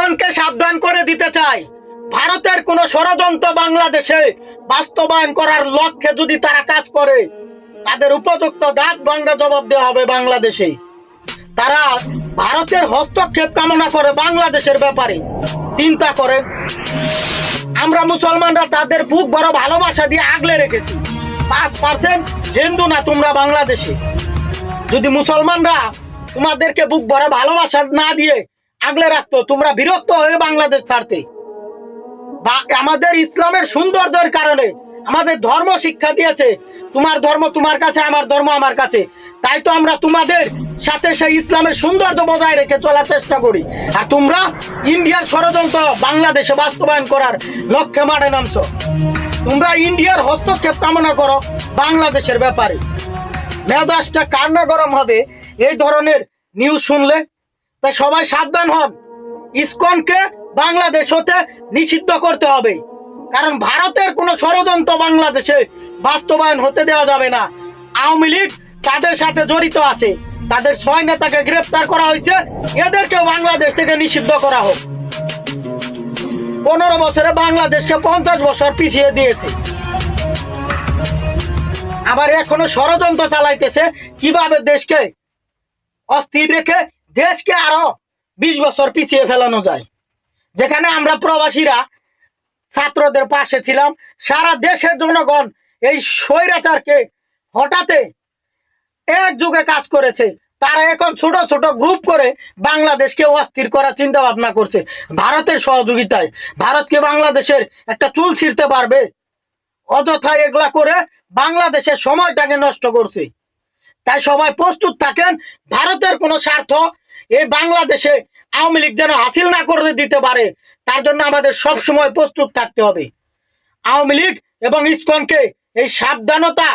ইসকনকে সাবধান করে দিতে চাই, ভারতের কোন ষড়যন্ত্র বাংলাদেশে বাস্তবায়ন করার লক্ষ্যে যদি তারা কাজ করে, তাদের উপযুক্ত দাঁত ভাঙ্গা জবাব দেওয়া হবে বাংলাদেশে। তারা ভারতের হস্তক্ষেপ কামনা করে বাংলাদেশের ব্যাপারে। চিন্তা করেন, আমরা মুসলমানরা তাদের বুক বড় ভালোবাসা দিয়ে আগলে রেখেছি। 5% হিন্দু না তোমরা বাংলাদেশে। যদি মুসলমানরা তোমাদেরকে বুক ভরা ভালোবাসা না দিয়ে আগলে রাখতো, তোমরা বিরক্ত হয়ে বাংলাদেশ ছাড়তে। আমাদের ইসলামের সৌন্দর্যের কারণে আমাদের ধর্ম শিক্ষা দিয়েছে, তোমার ধর্ম তোমার কাছে, আমার ধর্ম আমার কাছে। তাই তো আমরা তোমাদের সাথে সেই ইসলামের সৌন্দর্য বজায় রেখে চলার চেষ্টা করি। আর তোমরা ইন্ডিয়ার ষড়যন্ত্র বাংলাদেশে বাস্তবায়ন করার লক্ষ্যে মাঠে নামছো। তোমরা ইন্ডিয়ার হস্তক্ষেপ কামনা করো বাংলাদেশের ব্যাপারে। মেজাজটা কান্না গরম হবে এই ধরনের নিউজ শুনলে। তাই সবাই সাবধান হন, ইসকনকে বাংলাদেশ হতে নিষিদ্ধ করতে হবে। কারণ ভারতের কোনো ষড়যন্ত্র বাংলাদেশে বাস্তবায়ন হতে দেওয়া যাবে না। আওয়ামী লীগ তাদের সাথে জড়িত আছে, তাদের 6 নেতাকে গ্রেফতার করা হয়েছে, এদেরকেও বাংলাদেশ থেকে নিষিদ্ধ করা হোক। 15 বছরে বাংলাদেশকে 50 বছর পিছিয়ে দিয়েছে। আবার এখনো ষড়যন্ত্র চালাইতেছে কিভাবে দেশকে অস্থির রেখে দেশকে আরো 20 বছর পিছিয়ে ফেলানো যায়। যেখানে আমরা প্রবাসীরা ছাত্রদের পাশে ছিলাম, সারা দেশের জনগণ এই স্বৈরাচারকে হঠাতে একযোগে কাজ করেছে। তারা এখন ছোট ছোট গ্রুপ করে বাংলাদেশকে অস্থির করার চিন্তা ভাবনা করছে ভারতের সহযোগিতায়। ভারতকে বাংলাদেশের একটা চুল ছিঁড়তে পারবে? অযথা এগুলা করে বাংলাদেশের সময়টাকে নষ্ট করছে। তাই সবাই প্রস্তুত থাকেন, ভারতের কোনো স্বার্থ এই বাংলাদেশে আওয়ামী লীগ যেন হাসিল না করে দিতে পারে, তার জন্য আমাদের সব সময় প্রস্তুত থাকতে হবে। আওয়ামী লীগ এবং ইসকনকে এই সাবধানতা